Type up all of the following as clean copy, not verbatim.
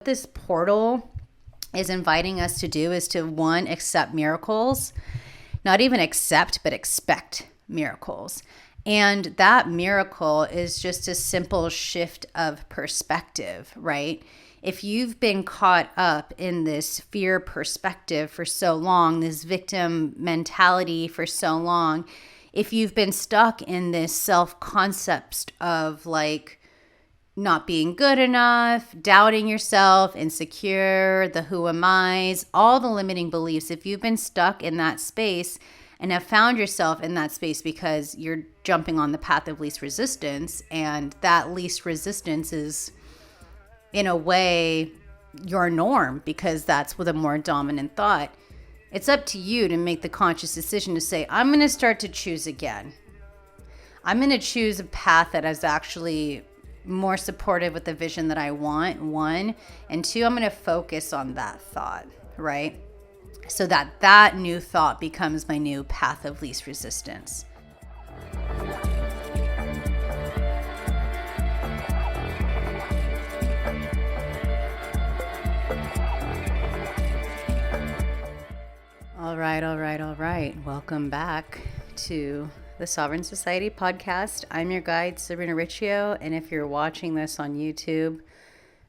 This portal is inviting us to do is to, one, accept miracles, not even accept, but expect miracles. And that miracle is just a simple shift of perspective, right? If you've been caught up in this fear perspective for so long, this victim mentality for so long, if you've been stuck in this self-concept of like not being good enough, doubting yourself, insecure, the who am I's, all the limiting beliefs, if you've been stuck in that space and have found yourself in that space because you're jumping on the path of least resistance, and that least resistance is in a way your norm because that's with a more dominant thought, it's up to you to make the conscious decision to say, I'm going to start to choose again. I'm going to choose a path that is actually more supportive with the vision that I want, one. And two, I'm going to focus on that thought, right? So that new thought becomes my new path of least resistance. All right. Welcome back to the Sovereign Society podcast. I'm your guide, Sabrina Riccio, and if you're watching this on YouTube,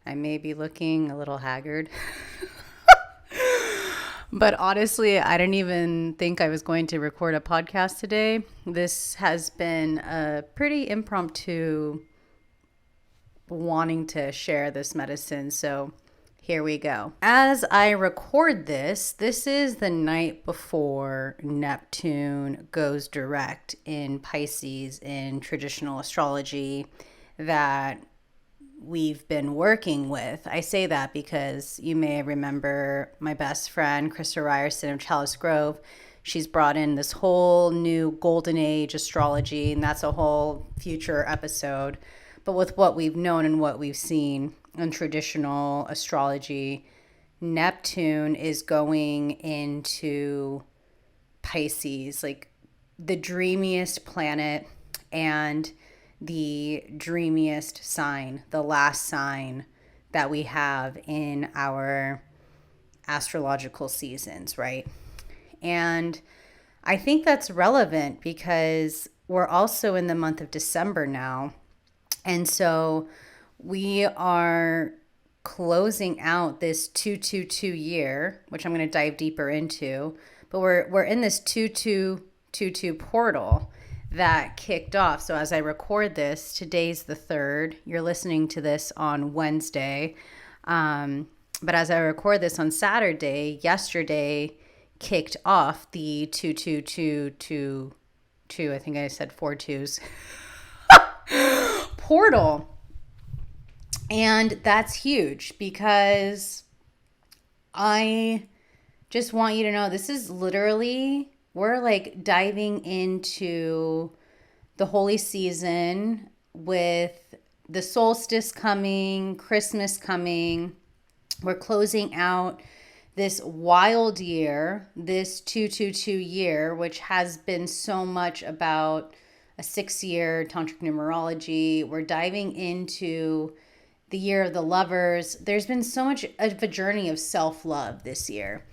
I may be looking a little haggard. But honestly, I didn't even think I was going to record a podcast today. This has been a pretty impromptu wanting to share this medicine, so here we go. As I record this is the night before Neptune goes direct in Pisces in traditional astrology that we've been working with. I say that because you may remember my best friend, Krista Ryerson of Chalice Grove. She's brought in this whole new golden age astrology, and that's a whole future episode. But with what we've known and what we've seen in traditional astrology, Neptune is going into Pisces, like the dreamiest planet and the dreamiest sign, the last sign that we have in our astrological seasons, right? And I think that's relevant because we're also in the month of December now. And so we are closing out this 222 year, which I'm going to dive deeper into, but we're in this 2222 portal that kicked off. So as I record this, today's the 3rd. You're listening to this on Wednesday. But as I record this on Saturday, yesterday kicked off the 2222, I think I said 4 twos, portal. And that's huge because I just want you to know this is literally, we're like diving into the holy season with the solstice coming, Christmas coming. We're closing out this wild year, this 222 year, which has been so much about a 6-year tantric numerology. We're diving into the year of the lovers. There's been so much of a journey of self-love this year.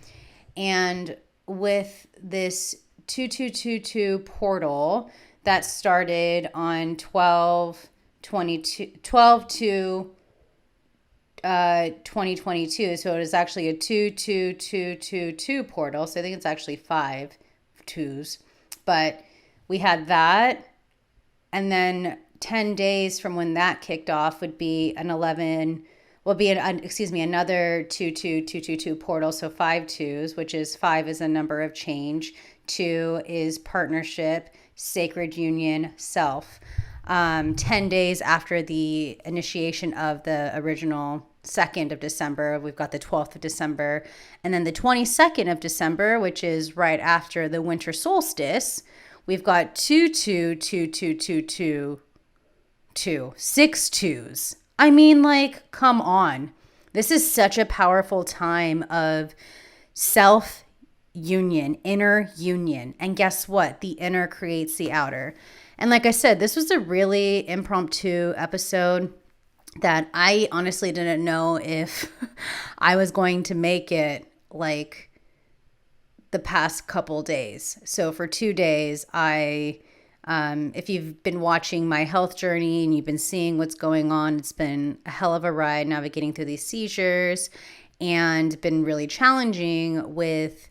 And with this 2222 portal that started on 12/2/2022, so it is actually a 22222 portal. So I think it's actually 5 twos. But we had that, and then 10 days from when that kicked off would be another 22222 portal. So 5 twos, which is 5 is a number of change. 2 is partnership, sacred union, self. 10 days after the initiation of the original 2nd of December, we've got the 12th of December. And then the 22nd of December, which is right after the winter solstice, we've got 222222. 6 twos. I mean, like, come on. This is such a powerful time of self-union, inner union. And guess what? The inner creates the outer. And like I said, this was a really impromptu episode. that I honestly didn't know if I was going to make it like the past couple days. So for 2 days, if you've been watching my health journey and you've been seeing what's going on, it's been a hell of a ride navigating through these seizures and been really challenging with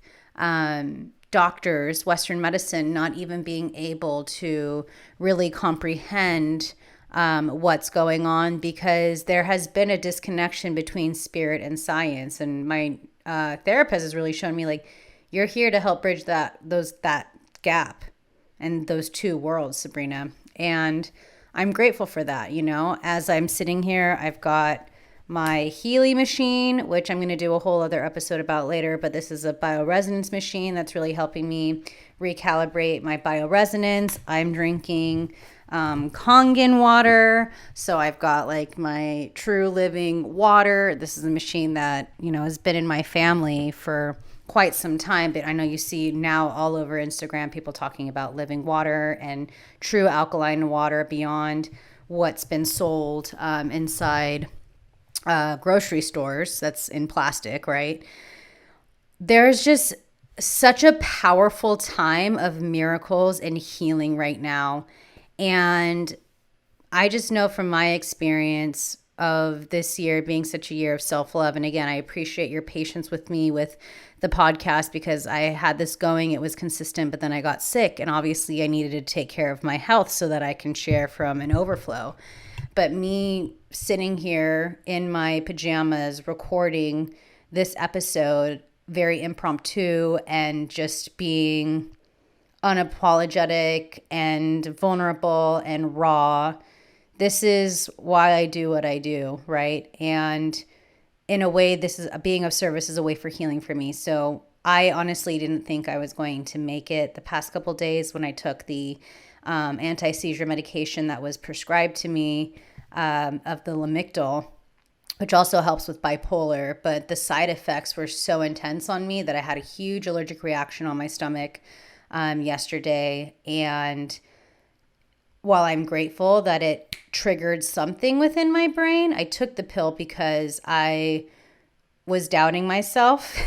doctors, Western medicine, not even being able to really comprehend what's going on, because there has been a disconnection between spirit and science. And my therapist has really shown me, like, you're here to help bridge that gap and those two worlds, Sabrina. And I'm grateful for that. As I'm sitting here, I've got my Healy machine, which I'm going to do a whole other episode about later, but this is a bioresonance machine that's really helping me recalibrate my bioresonance. I'm drinking Kangen water. So I've got like my true living water. This is a machine that, has been in my family for quite some time, but I know you see now all over Instagram people talking about living water and true alkaline water beyond what's been sold inside grocery stores that's in plastic, right? There's just such a powerful time of miracles and healing right now. And I just know from my experience of this year being such a year of self-love. And again, I appreciate your patience with me with the podcast, because I had this going, it was consistent, but then I got sick, and obviously I needed to take care of my health so that I can share from an overflow. But me sitting here in my pajamas recording this episode, very impromptu, and just being unapologetic and vulnerable and raw. This is why I do what I do, right? And in a way, this is being of service is a way for healing for me. So I honestly didn't think I was going to make it the past couple of days when I took the anti-seizure medication that was prescribed to me of the Lamictal, which also helps with bipolar. But the side effects were so intense on me that I had a huge allergic reaction on my stomach yesterday. And while I'm grateful that it triggered something within my brain, I took the pill because I was doubting myself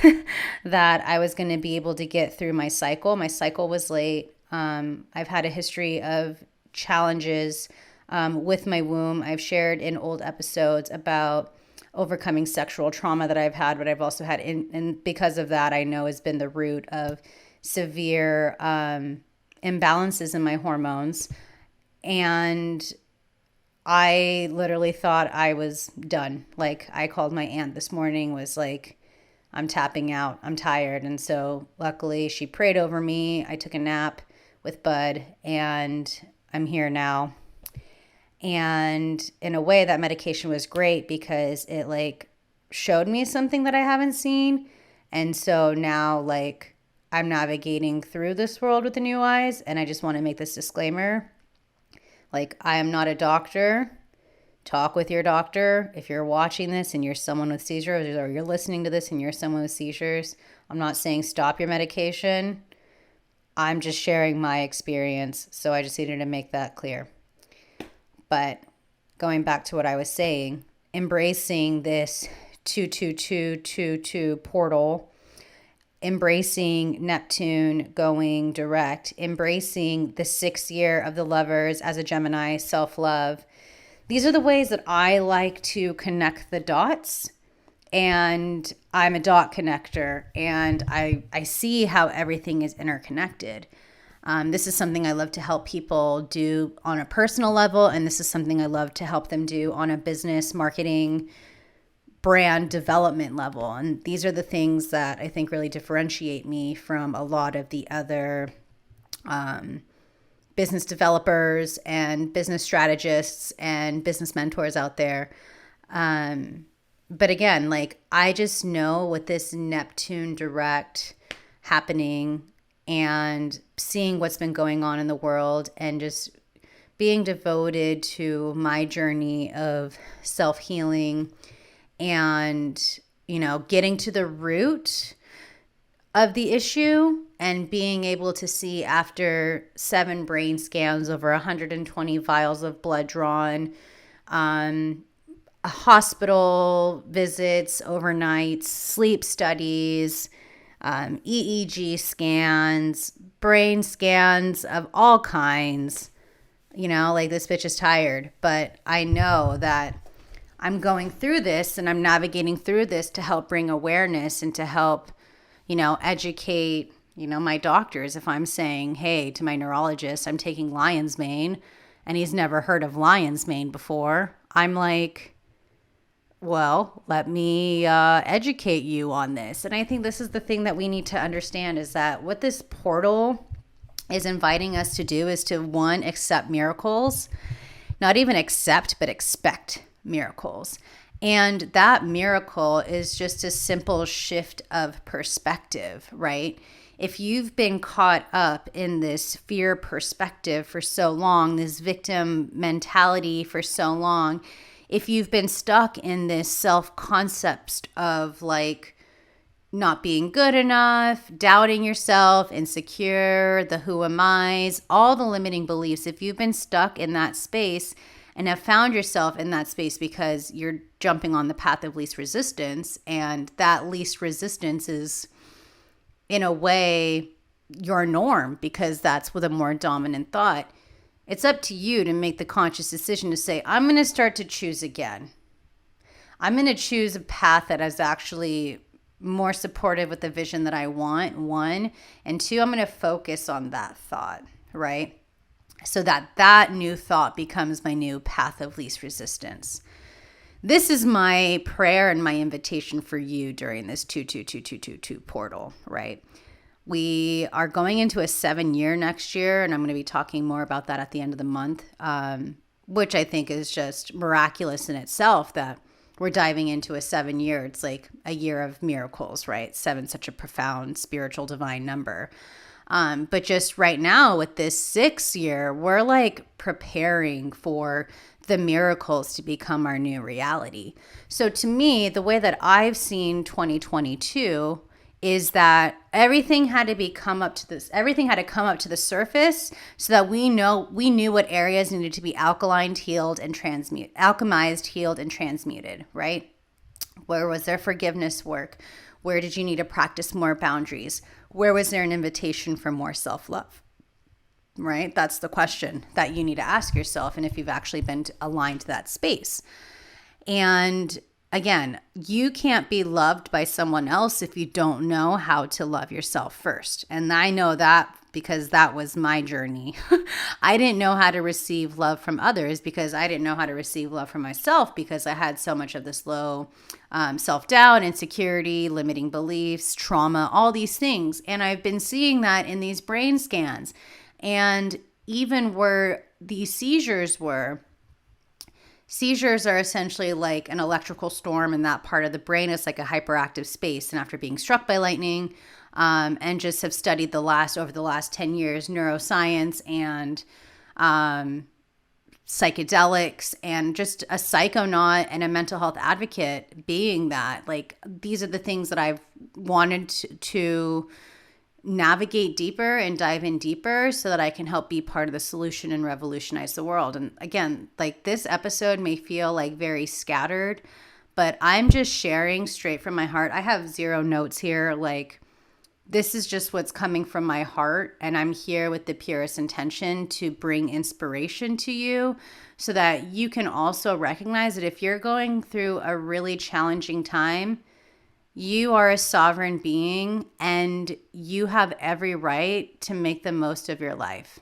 that I was going to be able to get through my cycle. My cycle was late. I've had a history of challenges with my womb. I've shared in old episodes about overcoming sexual trauma that I've had, but I've also had, and because of that, I know has been the root of severe imbalances in my hormones. And I literally thought I was done. Like, I called my aunt this morning, was like, I'm tapping out, I'm tired. And so luckily she prayed over me. I took a nap with Bud, and I'm here now. And in a way, that medication was great because it like showed me something that I haven't seen. And so now, like, I'm navigating through this world with the new eyes. And I just want to make this disclaimer. Like, I am not a doctor. Talk with your doctor. If you're watching this and you're someone with seizures, or you're listening to this and you're someone with seizures, I'm not saying stop your medication. I'm just sharing my experience. So I just needed to make that clear. But going back to what I was saying, embracing this 22222 portal, embracing Neptune going direct, embracing the 6th year of the lovers as a Gemini, self-love. These are the ways that I like to connect the dots. And I'm a dot connector, and I see how everything is interconnected. This is something I love to help people do on a personal level, and this is something I love to help them do on a business, marketing, brand development level. And these are the things that I think really differentiate me from a lot of the other business developers and business strategists and business mentors out there. But again, like, I just know with this Neptune direct happening and seeing what's been going on in the world and just being devoted to my journey of self-healing and, getting to the root of the issue and being able to see after 7 brain scans, over 120 vials of blood drawn, hospital visits, overnights, sleep studies, EEG scans, brain scans of all kinds. Like, this bitch is tired, but I know that I'm going through this and I'm navigating through this to help bring awareness and to help, educate, my doctors. If I'm saying, hey, to my neurologist, I'm taking lion's mane and he's never heard of lion's mane before, I'm like, well, let me educate you on this. And I think this is the thing that we need to understand, is that what this portal is inviting us to do is to, one, accept miracles, not even accept, but expect miracles. And that miracle is just a simple shift of perspective, right? If you've been caught up in this fear perspective for so long, this victim mentality for so long, if you've been stuck in this self-concept of like not being good enough, doubting yourself, insecure, the who am I's, all the limiting beliefs, if you've been stuck in that space and have found yourself in that space because you're jumping on the path of least resistance, and that least resistance is in a way your norm because that's with a more dominant thought, it's up to you to make the conscious decision to say, I'm going to start to choose again. I'm going to choose a path that is actually more supportive with the vision that I want, one. And two, I'm going to focus on that thought, right? So that new thought becomes my new path of least resistance. This is my prayer and my invitation for you during this 22222 portal, right? We are going into a 7-year next year, and I'm going to be talking more about that at the end of the month, which I think is just miraculous in itself that we're diving into a 7-year. It's like a year of miracles, right? 7, such a profound spiritual divine number. But just right now with this 6th year, we're like preparing for the miracles to become our new reality. So to me, the way that I've seen 2022 is that everything had to come up to the surface so that we knew what areas needed to be alchemized, healed, and transmuted, right? Where was there forgiveness work? Where did you need to practice more boundaries? Where was there an invitation for more self-love? Right? That's the question that you need to ask yourself, and if you've actually been aligned to that space. And again, you can't be loved by someone else if you don't know how to love yourself first. And I know that because that was my journey. I didn't know how to receive love from others because I didn't know how to receive love from myself, because I had so much of this low self-doubt, insecurity, limiting beliefs, trauma, all these things. And I've been seeing that in these brain scans. And even where these seizures are essentially like an electrical storm in that part of the brain. It's like a hyperactive space. And after being struck by lightning, and just have studied over the last 10 years, neuroscience and psychedelics, and just a psychonaut and a mental health advocate, being that, like, these are the things that I've wanted to navigate deeper and dive in deeper so that I can help be part of the solution and revolutionize the world. And again, like, this episode may feel like very scattered, but I'm just sharing straight from my heart. I have 0 notes here. Like, this is just what's coming from my heart, and I'm here with the purest intention to bring inspiration to you so that you can also recognize that if you're going through a really challenging time, you are a sovereign being and you have every right to make the most of your life.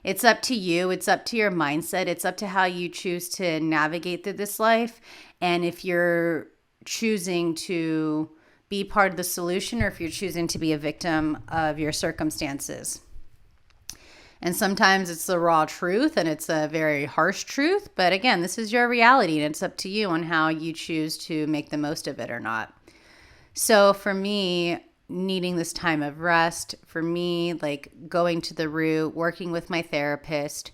It's up to you. It's up to your mindset. It's up to how you choose to navigate through this life. And if you're choosing to be part of the solution, or if you're choosing to be a victim of your circumstances. And sometimes it's the raw truth, and it's a very harsh truth. But again, this is your reality, and it's up to you on how you choose to make the most of it or not. So for me, needing this time of rest, for me, like going to the root, working with my therapist,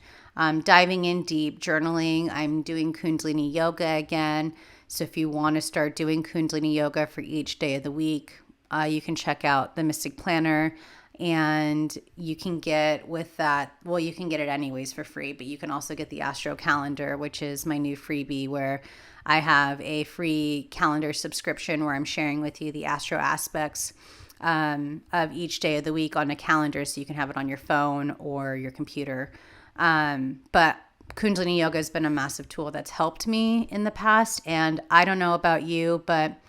diving in deep, journaling. I'm doing Kundalini yoga again. So if you want to start doing Kundalini yoga for each day of the week, you can check out the Mystic Planner. And you can get with that, well, you can get it anyways for free, but you can also get the Astro Calendar, which is my new freebie where I have a free calendar subscription where I'm sharing with you the astro aspects of each day of the week on a calendar, so you can have it on your phone or your computer. But Kundalini Yoga has been a massive tool that's helped me in the past. And I don't know about you, but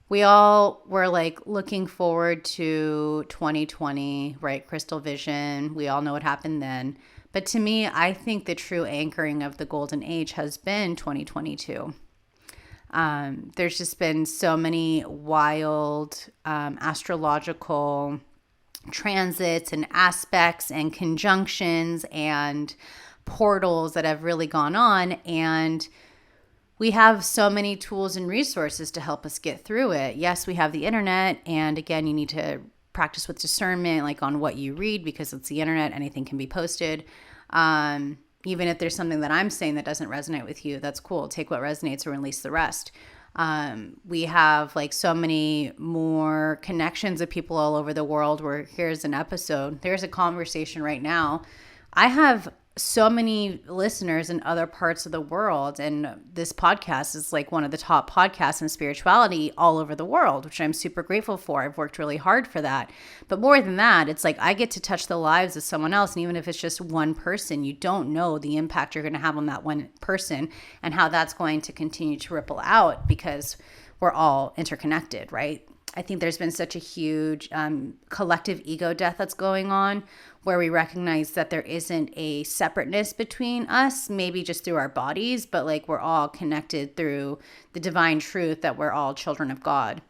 we all were like looking forward to 2020, right? Crystal vision. We all know what happened then. But to me, I think the true anchoring of the golden age has been 2022. There's just been so many wild astrological transits and aspects and conjunctions and portals that have really gone on. And we have so many tools and resources to help us get through it. Yes, we have the internet. And again, you need to practice with discernment, like on what you read, because it's the internet. Anything can be posted. Even if there's something that I'm saying that doesn't resonate with you, that's cool. Take what resonates or release the rest. We have like so many more connections of people all over the world where here's an episode, there's a conversation right now. I have so many listeners in other parts of the world, and this podcast is like one of the top podcasts in spirituality all over the world, which I'm super grateful for. I've worked really hard for that. But more than that, it's like I get to touch the lives of someone else, and even if it's just one person, you don't know the impact you're going to have on that one person and how that's going to continue to ripple out, because we're all interconnected, right? I think there's been such a huge collective ego death that's going on, where we recognize that there isn't a separateness between us, maybe just through our bodies, but like we're all connected through the divine truth that we're all children of God,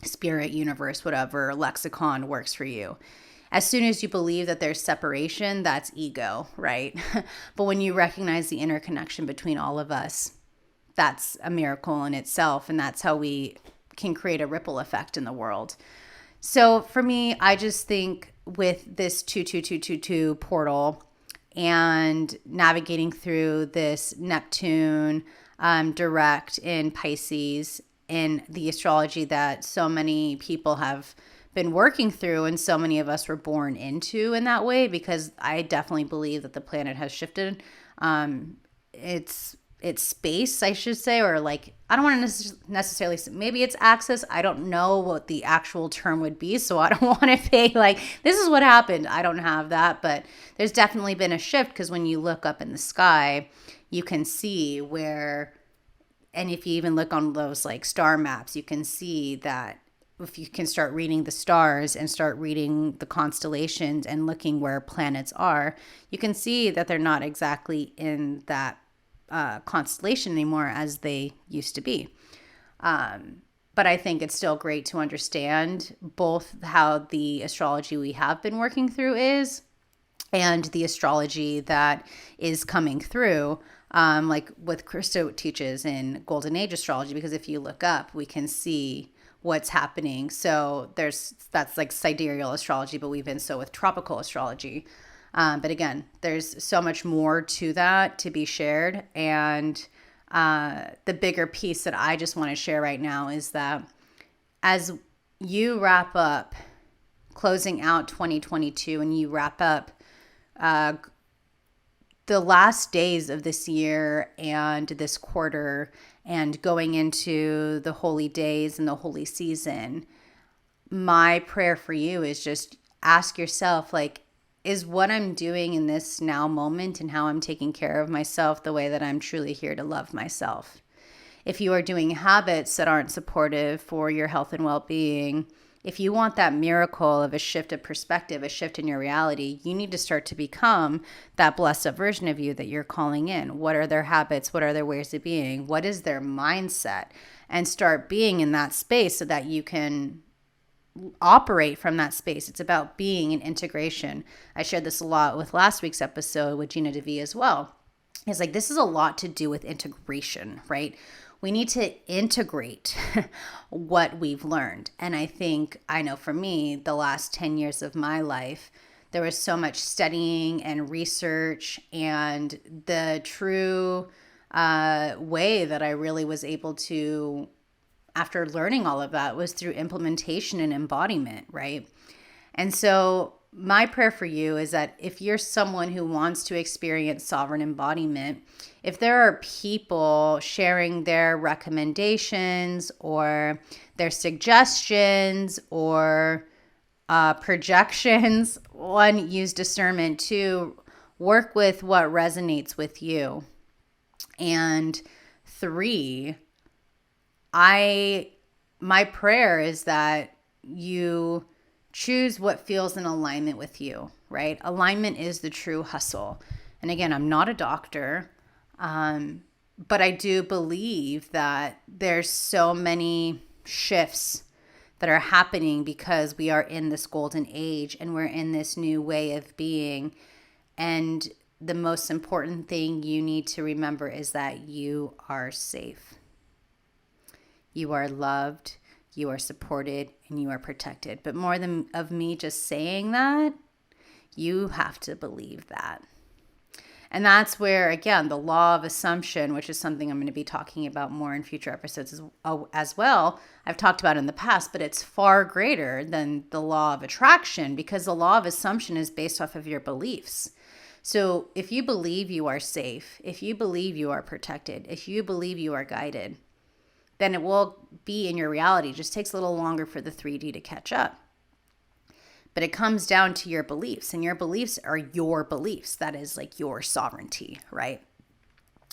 spirit, universe, whatever lexicon works for you. As soon as you believe that there's separation, that's ego, right? But when you recognize the interconnection between all of us, that's a miracle in itself. And that's how we can create a ripple effect in the world. So for me, I just think with this 22222 portal and navigating through this Neptune direct in Pisces, in the astrology that so many people have been working through and so many of us were born into in that way, because I definitely believe that the planet has shifted. It's space, I should say, or like, I don't want to necessarily say, maybe it's axis. I don't know what the actual term would be. So I don't want to say like, this is what happened. I don't have that, but there's definitely been a shift, because when you look up in the sky, you can see where, and if you even look on those like star maps, you can see that if you can start reading the stars and start reading the constellations and looking where planets are, you can see that they're not exactly in that constellation anymore as they used to be. But I think it's still great to understand both how the astrology we have been working through is and the astrology that is coming through, like what Riccio teaches in Golden Age astrology, because if you look up, we can see what's happening. So that's like sidereal astrology, but we've been so with tropical astrology. But again, there's so much more to that to be shared. And the bigger piece that I just want to share right now is that as you wrap up closing out 2022 and you wrap up the last days of this year and this quarter and going into the holy days and the holy season, my prayer for you is just ask yourself, like, is what I'm doing in this now moment and how I'm taking care of myself the way that I'm truly here to love myself? If you are doing habits that aren't supportive for your health and well-being, if you want that miracle of a shift of perspective, a shift in your reality, you need to start to become that blessed version of you that you're calling in. What are their habits? What are their ways of being? What is their mindset? And start being in that space so that you can operate from that space. It's about being in integration. I shared this a lot with last week's episode with Gina DeVee as well. It's like, this is a lot to do with integration, right? We need to integrate what we've learned. And I know for me, the last 10 years of my life, there was so much studying and research, and the true way that I really was able to, after learning all of that, was through implementation and embodiment, right? And so my prayer for you is that if you're someone who wants to experience sovereign embodiment, if there are people sharing their recommendations or their suggestions or projections, one, use discernment. Two, work with what resonates with you. And three, my prayer is that you choose what feels in alignment with you, right? Alignment is the true hustle. And again, I'm not a doctor, but I do believe that there's so many shifts that are happening because we are in this golden age and we're in this new way of being. And the most important thing you need to remember is that you are safe. You are loved, you are supported, and you are protected. But more than of me just saying that, you have to believe that. And that's where, again, the law of assumption, which is something I'm going to be talking about more in future episodes as well. I've talked about in the past, but it's far greater than the law of attraction because the law of assumption is based off of your beliefs. So if you believe you are safe, if you believe you are protected, if you believe you are guided, then it will be in your reality. It just takes a little longer for the 3D to catch up. But it comes down to your beliefs, and your beliefs are your beliefs. That is like your sovereignty, right?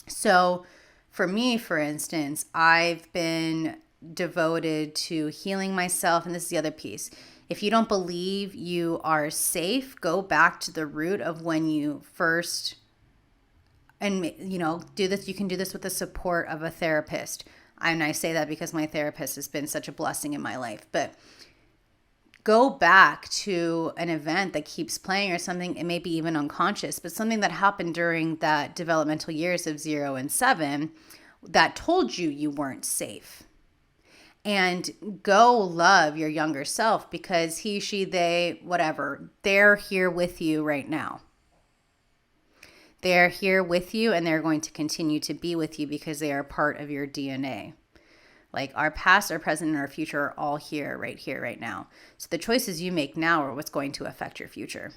So for me, for instance, I've been devoted to healing myself. And this is the other piece. If you don't believe you are safe, go back to the root of when you first, and do this. You can do this with the support of a therapist. And I say that because my therapist has been such a blessing in my life. But go back to an event that keeps playing or something, it may be even unconscious, but something that happened during that developmental years of 0 and 7 that told you you weren't safe. And go love your younger self because he, she, they, whatever, they're here with you right now. They're here with you and they're going to continue to be with you because they are part of your DNA. Like our past, our present, and our future are all here, right now. So the choices you make now are what's going to affect your future.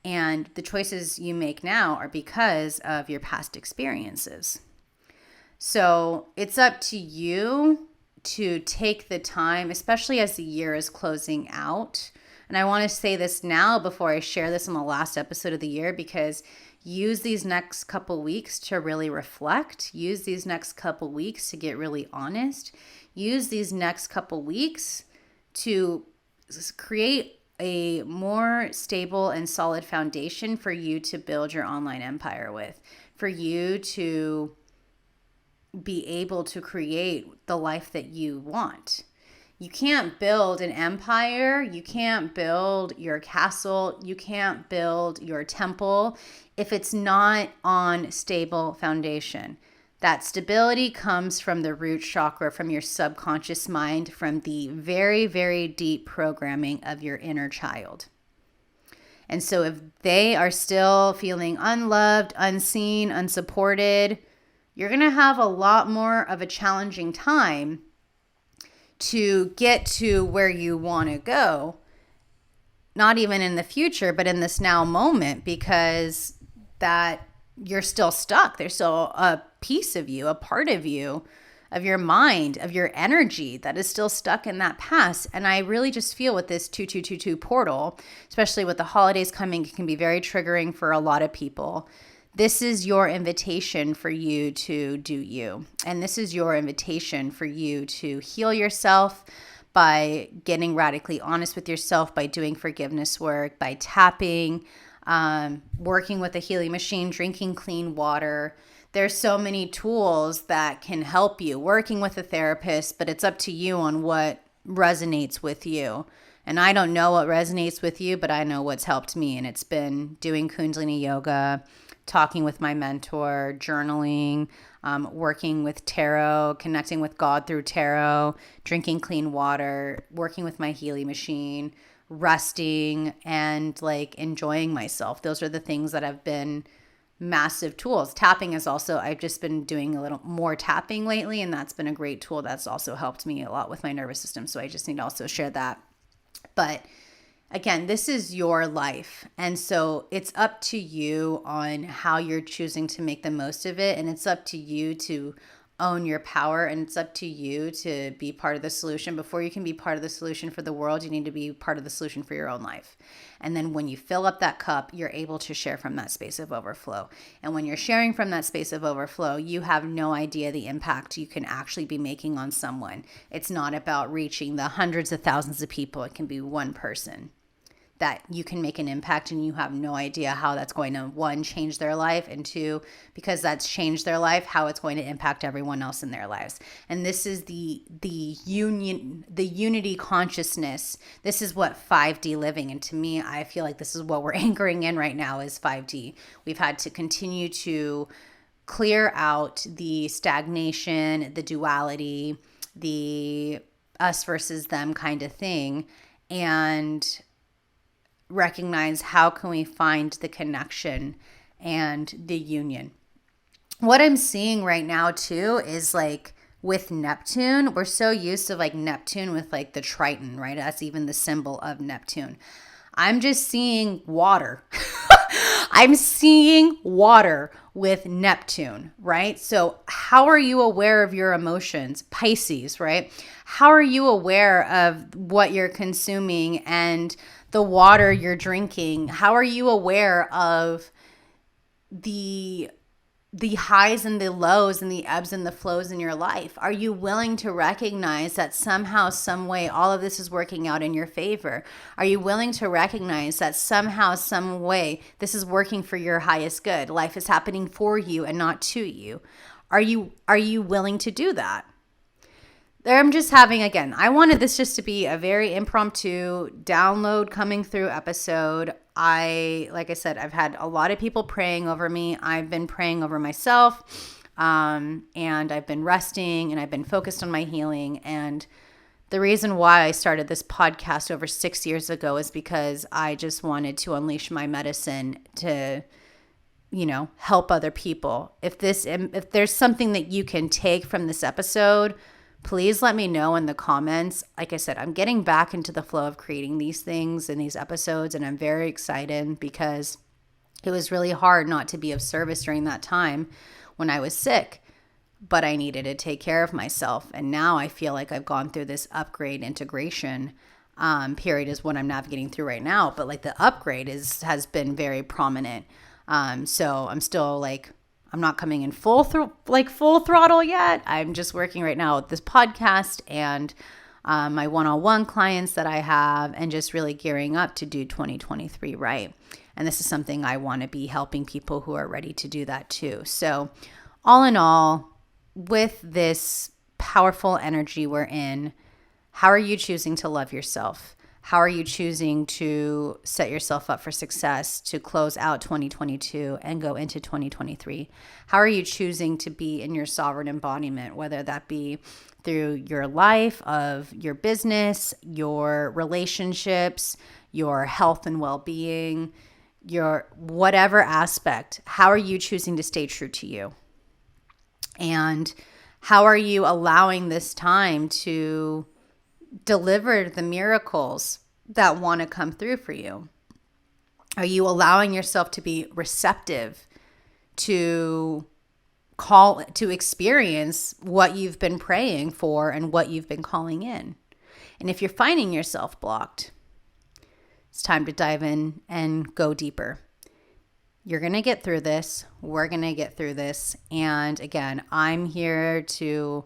And the choices you make now are because of your past experiences. So it's up to you to take the time, especially as the year is closing out. And I want to say this now before I share this on the last episode of the year, because use these next couple weeks to really reflect. Use these next couple weeks to get really honest. Use these next couple weeks to create a more stable and solid foundation for you to build your online empire with, for you to be able to create the life that you want. You can't build an empire. You can't build your castle. You can't build your temple if it's not on stable foundation. That stability comes from the root chakra, from your subconscious mind, from the very, very deep programming of your inner child. And so if they are still feeling unloved, unseen, unsupported, you're going to have a lot more of a challenging time to get to where you want to go, not even in the future, but in this now moment, because that you're still stuck. There's still a piece of you, a part of you, of your mind, of your energy that is still stuck in that past. And I really just feel with this 2222 portal, especially with the holidays coming, it can be very triggering for a lot of people. This is your invitation for you to do you. And this is your invitation for you to heal yourself by getting radically honest with yourself, by doing forgiveness work, by tapping, working with a healing machine, drinking clean water. There's so many tools that can help you, working with a therapist, but it's up to you on what resonates with you. And I don't know what resonates with you, but I know what's helped me. And it's been doing Kundalini yoga, talking with my mentor, journaling, working with tarot, connecting with God through tarot, drinking clean water, working with my healing machine, resting, and like enjoying myself. Those are the things that have been massive tools. Tapping is also, I've just been doing a little more tapping lately, and that's been a great tool. That's also helped me a lot with my nervous system. So I just need to also share that. But Again, this is your life. And so it's up to you on how you're choosing to make the most of it. And it's up to you to own your power. And it's up to you to be part of the solution. Before you can be part of the solution for the world, you need to be part of the solution for your own life. And then when you fill up that cup, you're able to share from that space of overflow. And when you're sharing from that space of overflow, you have no idea the impact you can actually be making on someone. It's not about reaching the hundreds of thousands of people. It can be one person that you can make an impact, and you have no idea how that's going to, one, change their life, and two, because that's changed their life, how it's going to impact everyone else in their lives. And this is the unity consciousness. This is what 5D living, and to me, I feel like this is what we're anchoring in right now is 5D. We've had to continue to clear out the stagnation, the duality, the us versus them kind of thing, and recognize how can we find the connection and the union. What I'm seeing right now too is like with Neptune, we're so used to like Neptune with like the Triton, right? That's even the symbol of Neptune. I'm just seeing water. I'm seeing water with Neptune, right? So how are you aware of your emotions? Pisces, right? How are you aware of what you're consuming and the water you're drinking? How are you aware of the highs and the lows and the ebbs and the flows in your life? Are you willing to recognize that somehow, some way, all of this is working out in your favor? Are you willing to recognize that somehow, some way, this is working for your highest good? Life is happening for you and not to you. Are you willing to do that? I'm just having, again, I wanted this just to be a very impromptu download coming through episode. Like I said, I've had a lot of people praying over me. I've been praying over myself, and I've been resting, and I've been focused on my healing. And the reason why I started this podcast over 6 years ago is because I just wanted to unleash my medicine to, help other people. If there's something that you can take from this episode, please let me know in the comments. Like I said, I'm getting back into the flow of creating these things and these episodes, and I'm very excited because it was really hard not to be of service during that time when I was sick, but I needed to take care of myself. And now I feel like I've gone through this upgrade integration period is what I'm navigating through right now. But like the upgrade has been very prominent. So I'm still like, I'm not coming in full throttle yet. I'm just working right now with this podcast and my one-on-one clients that I have, and just really gearing up to do 2023 right. And this is something I want to be helping people who are ready to do that too. So all in all, with this powerful energy we're in, how are you choosing to love yourself? How are you choosing to set yourself up for success to close out 2022 and go into 2023? How are you choosing to be in your sovereign embodiment, whether that be through your life, of your business, your relationships, your health and well-being, your whatever aspect? How are you choosing to stay true to you? And how are you allowing this time to deliver the miracles that want to come through for you? Are you allowing yourself to be receptive to experience what you've been praying for and what you've been calling in? And if you're finding yourself blocked, it's time to dive in and go deeper. You're going to get through this. We're going to get through this. And again, I'm here to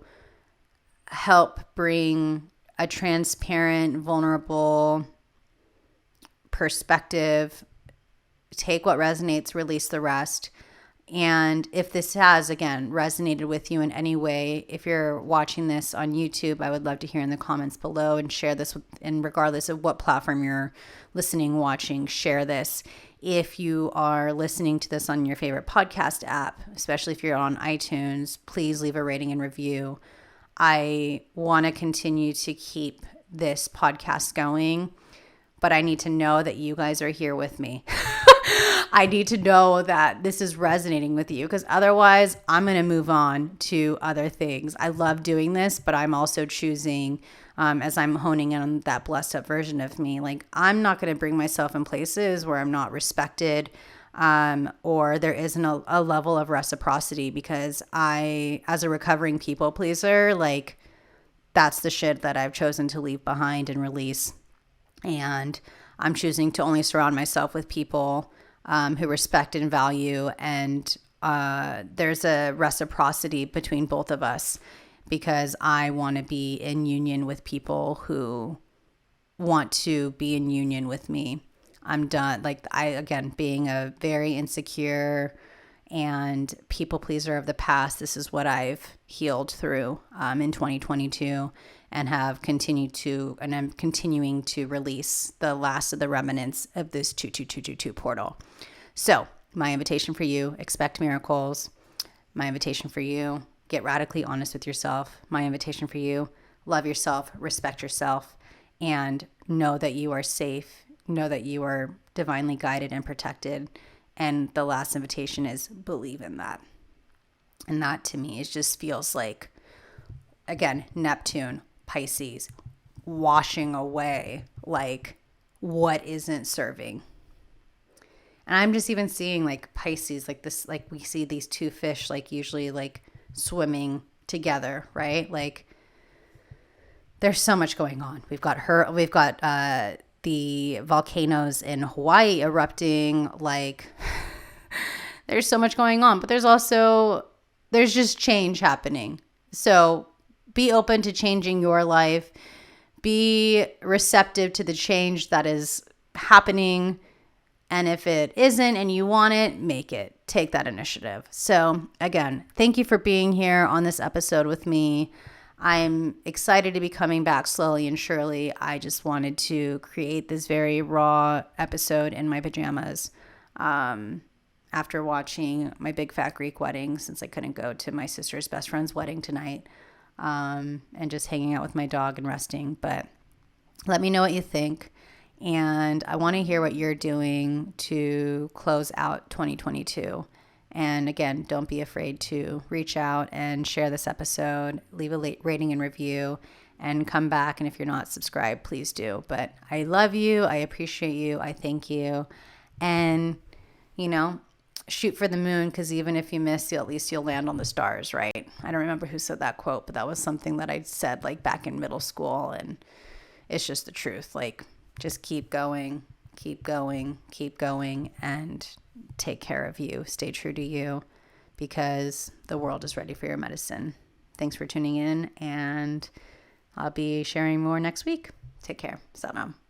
help bring a transparent, vulnerable perspective. Take what resonates, release the rest. And if this has, again, resonated with you in any way, if you're watching this on YouTube, I would love to hear in the comments below and share this and regardless of what platform you're listening, watching, share this. If you are listening to this on your favorite podcast app, especially if you're on iTunes, please leave a rating and review. I want to continue to keep this podcast going, but I need to know that you guys are here with me. I need to know that this is resonating with you, because otherwise I'm going to move on to other things. I love doing this, but I'm also choosing, as I'm honing in on that blessed up version of me, like I'm not going to bring myself in places where I'm not respected, or there isn't a level of reciprocity, because I, as a recovering people pleaser, like that's the shit that I've chosen to leave behind and release. And I'm choosing to only surround myself with people who respect and value, and there's a reciprocity between both of us, because I want to be in union with people who want to be in union with me. I'm done. Like again, being a very insecure and people pleaser of the past, this is what I've healed through in 2022, and have continued to, and I'm continuing to release the last of the remnants of this 22222 portal. So my invitation for you, expect miracles. My invitation for you, get radically honest with yourself. My invitation for you, love yourself, respect yourself, and know that you are safe. Know that you are divinely guided and protected. And the last invitation is believe in that. And that to me, it just feels like, again, Neptune, Pisces, washing away like what isn't serving. And I'm just even seeing like Pisces, like this, like we see these two fish, like usually like swimming together, right? Like there's so much going on. We've got the volcanoes in Hawaii erupting, like there's so much going on, but there's just change happening. So be open to changing your life. Be receptive to the change that is happening. And if it isn't and you want it, make it. Take that initiative. So again, thank you for being here on this episode with me. I'm excited to be coming back slowly and surely. I just wanted to create this very raw episode in my pajamas after watching my big fat Greek wedding, since I couldn't go to my sister's best friend's wedding tonight, and just hanging out with my dog and resting. But let me know what you think. And I want to hear what you're doing to close out 2022. And again, don't be afraid to reach out and share this episode, leave a rating and review, and come back. And if you're not subscribed, please do. But I love you. I appreciate you. I thank you. And, shoot for the moon, because even if you miss, at least you'll land on the stars, right? I don't remember who said that quote, but that was something that I said like back in middle school. And it's just the truth. Like, just keep going, and take care of you. Stay true to you, because the world is ready for your medicine. Thanks for tuning in, and I'll be sharing more next week. Take care. Salam.